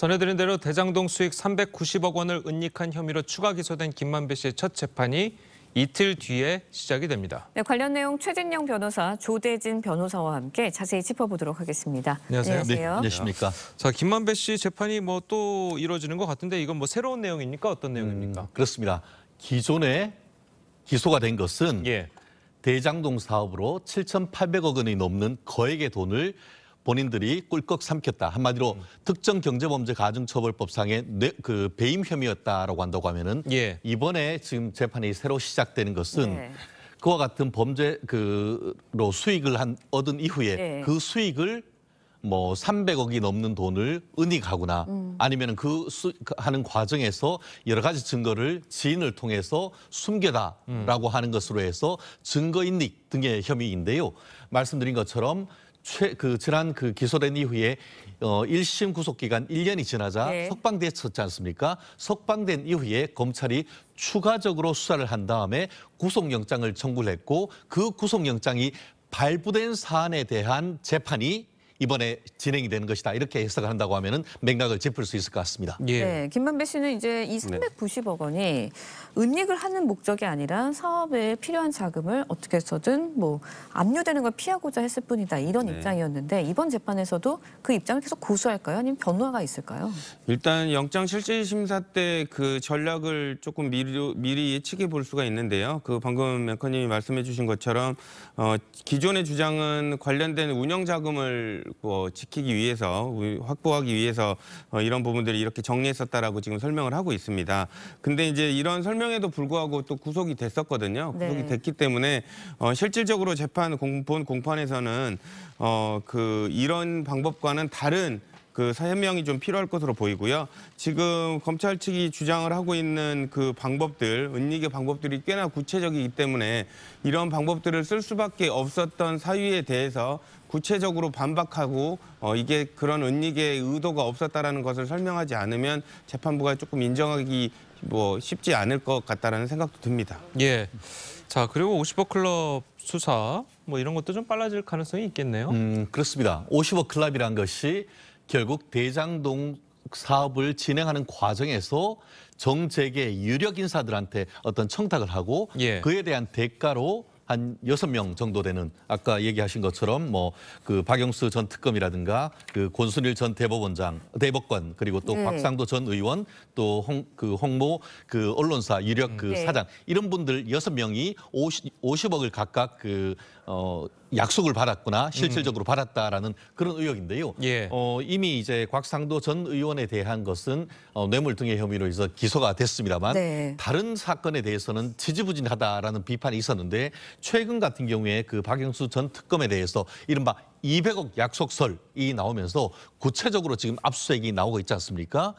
전해드린 대로 대장동 수익 390억 원을 은닉한 혐의로 추가 기소된 김만배 씨의 첫 재판이 이틀 뒤에 시작이 됩니다. 네, 관련 내용 최진영 변호사, 조대진 변호사와 함께 자세히 짚어보도록 하겠습니다. 안녕하세요. 네, 안녕하십니까. 자, 김만배 씨 재판이 또 이루어지는 것 같은데 이건 새로운 내용입니까? 어떤 내용입니까? 그렇습니다. 기존에 기소가 된 것은 대장동 사업으로 7,800억 원이 넘는 거액의 돈을 본인들이 꿀꺽 삼켰다. 한마디로 특정경제범죄가중처벌법상의 배임 혐의였다라고 한다고 하면은 이번에 지금 재판이 새로 시작되는 것은 그와 같은 범죄로 수익을 얻은 이후에 그 수익을 300억이 넘는 돈을 은닉하거나 아니면 하는 과정에서 여러 가지 증거를 지인을 통해서 숨겨다라고 하는 것으로 해서 증거인닉 등의 혐의인데요. 말씀드린 것처럼 지난 기소된 이후에 1심 구속기간 1년이 지나자 석방됐었지 않습니까? 석방된 이후에 검찰이 추가적으로 수사를 한 다음에 구속영장을 청구를 했고 그 구속영장이 발부된 사안에 대한 재판이 이번에 진행이 되는 것이다. 이렇게 해석을 한다고 하면은 맥락을 짚을 수 있을 것 같습니다. 네, 김만배 씨는 이제 이 390억 원이 은닉을 하는 목적이 아니라 사업에 필요한 자금을 어떻게 해서든 압류되는 걸 피하고자 했을 뿐이다. 이런 입장이었는데 이번 재판에서도 그 입장을 계속 고수할까요? 아니면 변화가 있을까요? 일단 영장 실질 심사 때 그 전략을 조금 미리 예측해 볼 수가 있는데요. 방금 앵커님이 말씀해 주신 것처럼 기존의 주장은 관련된 운영 자금을 지키기 위해서 확보하기 위해서 이런 부분들을 이렇게 정리했었다라고 지금 설명을 하고 있습니다. 근데 이제 이런 설명에도 불구하고 또 구속이 됐었거든요. 구속이 됐기 때문에 실질적으로 재판 본 공판에서는 이런 방법과는 다른 해명이 좀 필요할 것으로 보이고요. 지금 검찰 측이 주장을 하고 있는 은닉의 방법들이 꽤나 구체적이기 때문에 이런 방법들을 쓸 수밖에 없었던 사유에 대해서 구체적으로 반박하고 이게 그런 은닉의 의도가 없었다라는 것을 설명하지 않으면 재판부가 조금 인정하기 쉽지 않을 것 같다라는 생각도 듭니다. 자, 그리고 50억 클럽 수사 이런 것도 좀 빨라질 가능성이 있겠네요. 그렇습니다. 50억 클럽이란 것이 결국 대장동 사업을 진행하는 과정에서 정재계 유력 인사들한테 어떤 청탁을 하고 그에 대한 대가로 한 6명 정도 되는 아까 얘기하신 것처럼 박영수 전 특검이라든가 권순일 전 대법관 그리고 또 곽상도 전 의원 또 홍모 언론사 유력 사장 이런 분들 6명이 50억을 각각 약속을 받았거나 실질적으로 받았다라는 그런 의혹인데요. 이미 이제 곽상도 전 의원에 대한 것은 뇌물 등의 혐의로 해서 기소가 됐습니다만 다른 사건에 대해서는 지지부진하다라는 비판이 있었는데 최근 같은 경우에 박영수 전 특검에 대해서 이른바 200억 약속설이 나오면서 구체적으로 지금 압수수색이 나오고 있지 않습니까?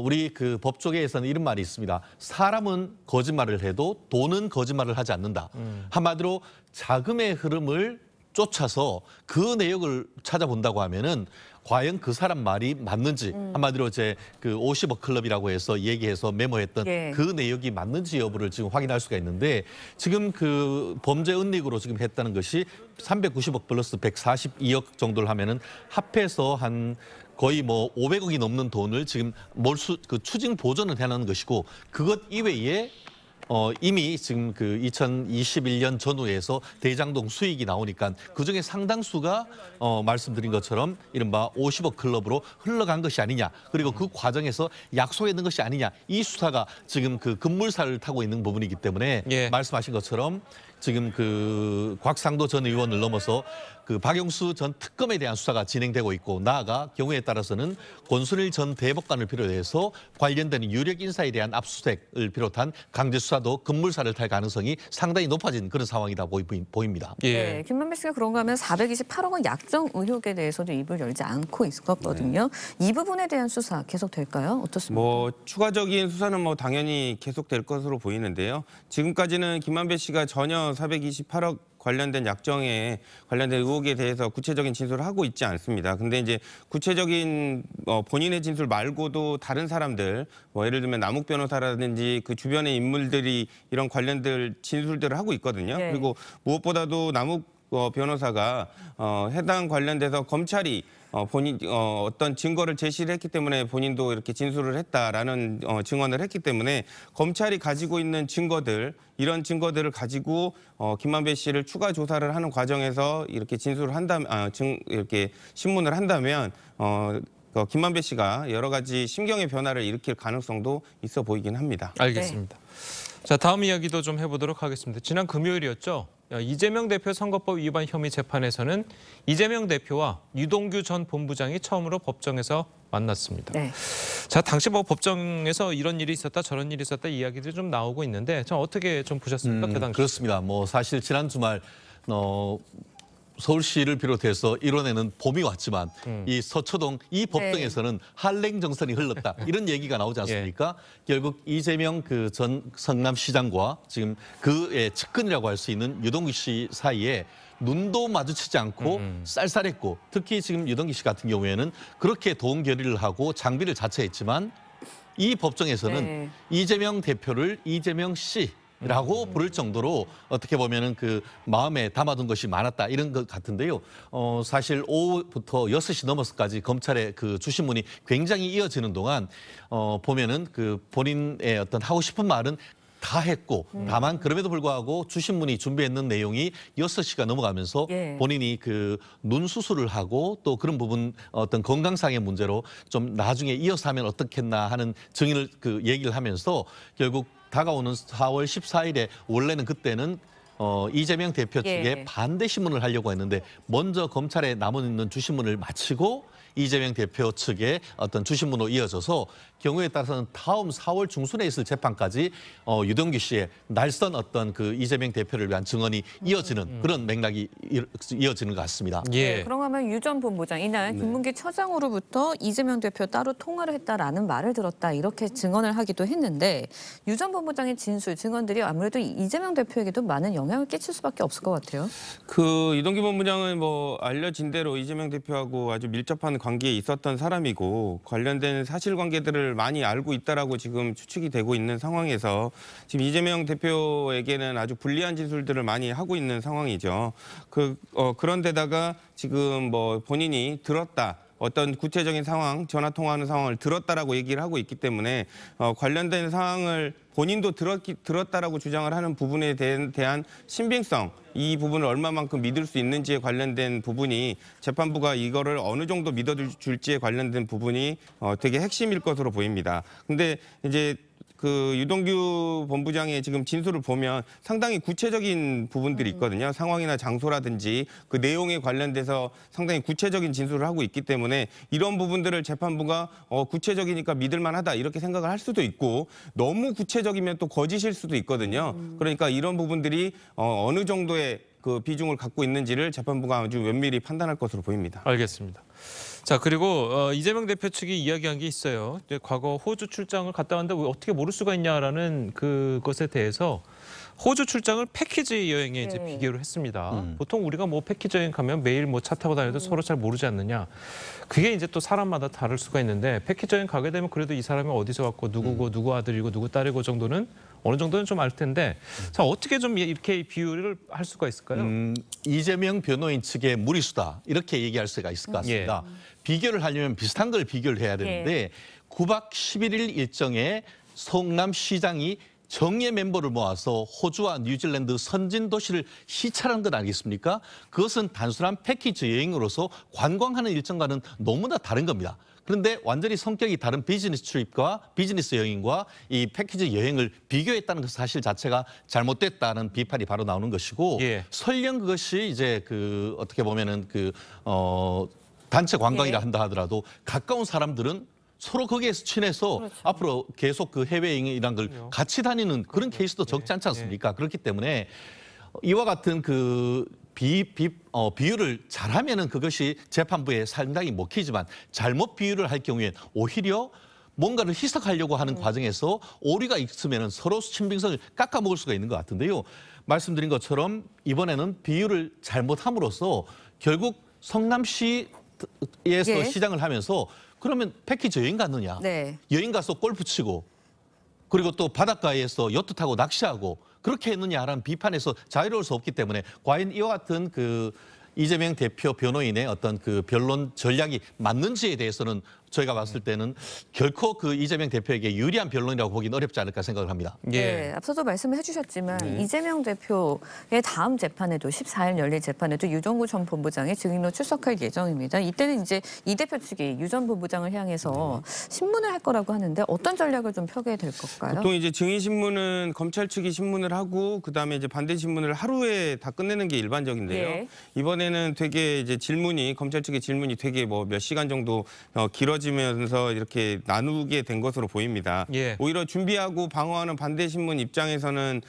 우리 법조계에서는 이런 말이 있습니다. 사람은 거짓말을 해도 돈은 거짓말을 하지 않는다. 한마디로 자금의 흐름을 쫓아서 그 내역을 찾아본다고 하면은 과연 그 사람 말이 맞는지 한마디로 50억 클럽이라고 해서 얘기해서 메모했던 그 내역이 맞는지 여부를 지금 확인할 수가 있는데 지금 범죄 은닉으로 지금 했다는 것이 390억 플러스 142억 정도를 하면은 합해서 한 거의 500억이 넘는 돈을 지금 추징 보전을 해놓은 것이고 그것 이외에 이미 지금 2021년 전후에서 대장동 수익이 나오니까 그중에 상당수가 말씀드린 것처럼 이른바 50억 클럽으로 흘러간 것이 아니냐 그리고 그 과정에서 약속했는 것이 아니냐 이 수사가 지금 급물살을 타고 있는 부분이기 때문에 말씀하신 것처럼 지금 곽상도 전 의원을 넘어서 박영수 전 특검에 대한 수사가 진행되고 있고 나아가 경우에 따라서는 권순일 전 대법관을 비롯해서 관련된 유력 인사에 대한 압수수색을 비롯한 강제 수사도 급물살을 탈 가능성이 상당히 높아진 그런 상황이다 보입니다. 김만배 씨가 그런가 하면 428억 원 약정 의혹에 대해서도 입을 열지 않고 있었거든요. 이 부분에 대한 수사 계속될까요? 어떻습니까? 추가적인 수사는 당연히 계속될 것으로 보이는데요. 지금까지는 김만배 씨가 전혀 428억 관련된 약정에 관련된 의혹에 대해서 구체적인 진술을 하고 있지 않습니다. 근데 이제 구체적인 본인의 진술 말고도 다른 사람들, 예를 들면 남욱 변호사라든지 그 주변의 인물들이 이런 관련된 진술들을 하고 있거든요. 그리고 무엇보다도 남욱 변호사가 해당 관련돼서 검찰이 본인 어떤 증거를 제시를 했기 때문에 본인도 이렇게 진술을 했다라는 증언을 했기 때문에 검찰이 가지고 있는 증거들 이런 증거들을 가지고 김만배 씨를 추가 조사를 하는 과정에서 이렇게 진술을 한다면 이렇게 신문을 한다면 김만배 씨가 여러 가지 심경의 변화를 일으킬 가능성도 있어 보이긴 합니다. 알겠습니다. 자, 다음 이야기도 좀 해보도록 하겠습니다. 지난 금요일이었죠. 이재명 대표 선거법 위반 혐의 재판에서는 이재명 대표와 유동규 전 본부장이 처음으로 법정에서 만났습니다. 네. 자, 당시 뭐 법정에서 이런 일이 있었다 저런 일이 있었다 이야기들이 좀 나오고 있는데 좀 어떻게 좀 보셨습니까? 그 당시. 그렇습니다. 뭐 사실 지난 주말 서울시를 비롯해서 일원에는 봄이 왔지만 이 서초동 이 법정에서는 한랭 정선이 흘렀다 이런 얘기가 나오지 않습니까? 결국 이재명 그 전 성남시장과 지금 그의 측근이라고 할 수 있는 유동규 씨 사이에 눈도 마주치지 않고 쌀쌀했고 특히 지금 유동규 씨 같은 경우에는 그렇게 도움결의를 하고 장비를 자처했지만 이 법정에서는 이재명 대표를 이재명 씨 라고 부를 정도로 어떻게 보면은 그 마음에 담아둔 것이 많았다 이런 것 같은데요. 사실 오후부터 6시 넘어서까지 검찰의 그 주신문이 굉장히 이어지는 동안 보면은 그 본인의 어떤 하고 싶은 말은 다 했고 다만 그럼에도 불구하고 주신문이 준비했는 내용이 6시가 넘어가면서 본인이 그 눈 수술을 하고 또 그런 부분 어떤 건강상의 문제로 좀 나중에 이어서 하면 어떻겠나 하는 증인을 그 얘기를 하면서 결국 다가오는 4월 14일에 원래는 그때는 이재명 대표 측에 반대 신문을 하려고 했는데 먼저 검찰에 남아있는 주신문을 마치고 이재명 대표 측의 어떤 주신문으로 이어져서 경우에 따라서는 다음 4월 중순에 있을 재판까지 유동규 씨의 날선 어떤 그 이재명 대표를 위한 증언이 이어지는 그런 맥락이 이어지는 것 같습니다. 네, 그런가 하면 유 전 본부장 이날 김문기 처장으로부터 이재명 대표 따로 통화를 했다라는 말을 들었다 이렇게 증언을 하기도 했는데 유 전 본부장의 진술 증언들이 아무래도 이재명 대표에게도 많은 영향을 끼칠 수밖에 없을 것 같아요. 그 유동규 본부장은 뭐 알려진 대로 이재명 대표하고 아주 밀접한 관계에 있었던 사람이고 관련된 사실관계들을 많이 알고 있다라고 지금 추측이 되고 있는 상황에서 지금 이재명 대표에게는 아주 불리한 진술들을 많이 하고 있는 상황이죠. 그런데다가 지금 뭐 본인이 들었다. 어떤 구체적인 상황, 전화 통화하는 상황을 들었다라고 얘기를 하고 있기 때문에 관련된 사항을 본인도 들었다라고 주장을 하는 부분에 대한 신빙성, 이 부분을 얼마만큼 믿을 수 있는지에 관련된 부분이 재판부가 이거를 어느 정도 믿어줄지에 관련된 부분이 되게 핵심일 것으로 보입니다. 근데 이제 그 유동규 본부장의 지금 진술을 보면 상당히 구체적인 부분들이 있거든요. 상황이나 장소라든지 그 내용에 관련돼서 상당히 구체적인 진술을 하고 있기 때문에 이런 부분들을 재판부가 구체적이니까 믿을 만하다 이렇게 생각을 할 수도 있고 너무 구체적이면 또 거짓일 수도 있거든요. 그러니까 이런 부분들이 어느 정도의 그 비중을 갖고 있는지를 재판부가 아주 면밀히 판단할 것으로 보입니다. 알겠습니다. 자, 그리고 이재명 대표 측이 이야기한 게 있어요. 이제 과거 호주 출장을 갔다 왔는데 왜 어떻게 모를 수가 있냐라는 그것에 대해서 호주 출장을 패키지 여행에 이제 비교를 했습니다. 보통 우리가 뭐 패키지 여행 가면 매일 뭐 차 타고 다녀도 서로 잘 모르지 않느냐. 그게 이제 또 사람마다 다를 수가 있는데 패키지 여행 가게 되면 그래도 이 사람이 어디서 왔고 누구고 누구 아들이고 누구 딸이고 정도는 어느 정도는 좀 알 텐데 자, 어떻게 좀 이렇게 비유를 할 수가 있을까요? 이재명 변호인 측의 무리수다 이렇게 얘기할 수가 있을 것 같습니다. 비교를 하려면 비슷한 걸 비교를 해야 되는데 9박 11일 일정에 성남시장이 정예 멤버를 모아서 호주와 뉴질랜드 선진 도시를 시찰한 것 아니겠습니까? 그것은 단순한 패키지 여행으로서 관광하는 일정과는 너무나 다른 겁니다. 그런데 완전히 성격이 다른 비즈니스 트립과 비즈니스 여행과 이 패키지 여행을 비교했다는 그 사실 자체가 잘못됐다는 비판이 바로 나오는 것이고 설령 그것이 이제 그 어떻게 보면은 그 단체 관광이라 한다 하더라도 가까운 사람들은 서로 거기에서 친해서 앞으로 계속 그 해외여행이란 걸 같이 다니는 그런 케이스도 적지 않지 않습니까? 그렇기 때문에 이와 같은 그 비유를 잘하면은 그것이 재판부에 상당히 먹히지만 잘못 비유를 할 경우엔 오히려 뭔가를 희석하려고 하는 과정에서 오류가 있으면은 서로 신빙성을 깎아먹을 수가 있는 것 같은데요. 말씀드린 것처럼 이번에는 비유를 잘못함으로써 결국 성남시에서 시장을 하면서 그러면 패키지 여행 갔느냐? 여행 가서 골프 치고 그리고 또 바닷가에서 요트 타고 낚시하고 그렇게 했느냐라는 비판에서 자유로울 수 없기 때문에 과연 이와 같은 그 이재명 대표 변호인의 어떤 그 변론 전략이 맞는지에 대해서는 저희가 봤을 때는 결코 그 이재명 대표에게 유리한 변론이라고 보기는 어렵지 않을까 생각을 합니다. 네, 앞서도 말씀을 해주셨지만 이재명 대표의 다음 재판에도 14일 열릴 재판에도 유정구 전 본부장이 증인으로 출석할 예정입니다. 이때는 이제 이 대표 측이 유 전 본부장을 향해서 신문을 할 거라고 하는데 어떤 전략을 좀 펴게 될 걸까요? 보통 이제 증인 신문은 검찰 측이 신문을 하고 그다음에 이제 반대 신문을 하루에 다 끝내는 게 일반적인데요. 예. 이번에는 되게 이제 검찰 측의 질문이 되게 뭐 몇 시간 정도 길어지면서 이렇게 나누게 된 것으로 보입니다. 예. 오히려 준비하고 방어하는 반대 신문 입장에서는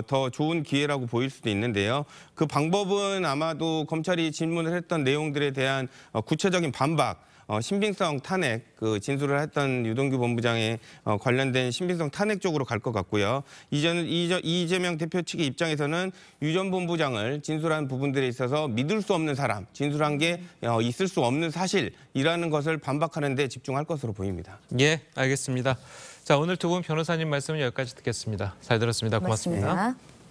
더 좋은 기회라고 보일 수도 있는데요. 그 방법은 아마도 검찰이 질문을 했던 내용들에 대한 구체적인 반박. 신빙성 탄핵, 그 진술을 했던 유동규 본부장의 관련된 신빙성 탄핵 쪽으로 갈 것 같고요. 이재명 대표 측의 입장에서는 유 전 본부장을 진술한 부분들에 있어서 믿을 수 없는 사람, 진술한 게 있을 수 없는 사실이라는 것을 반박하는 데 집중할 것으로 보입니다. 예, 알겠습니다. 자, 오늘 두 분 변호사님 말씀은 여기까지 듣겠습니다. 잘 들었습니다. 고맙습니다. 고맙습니다.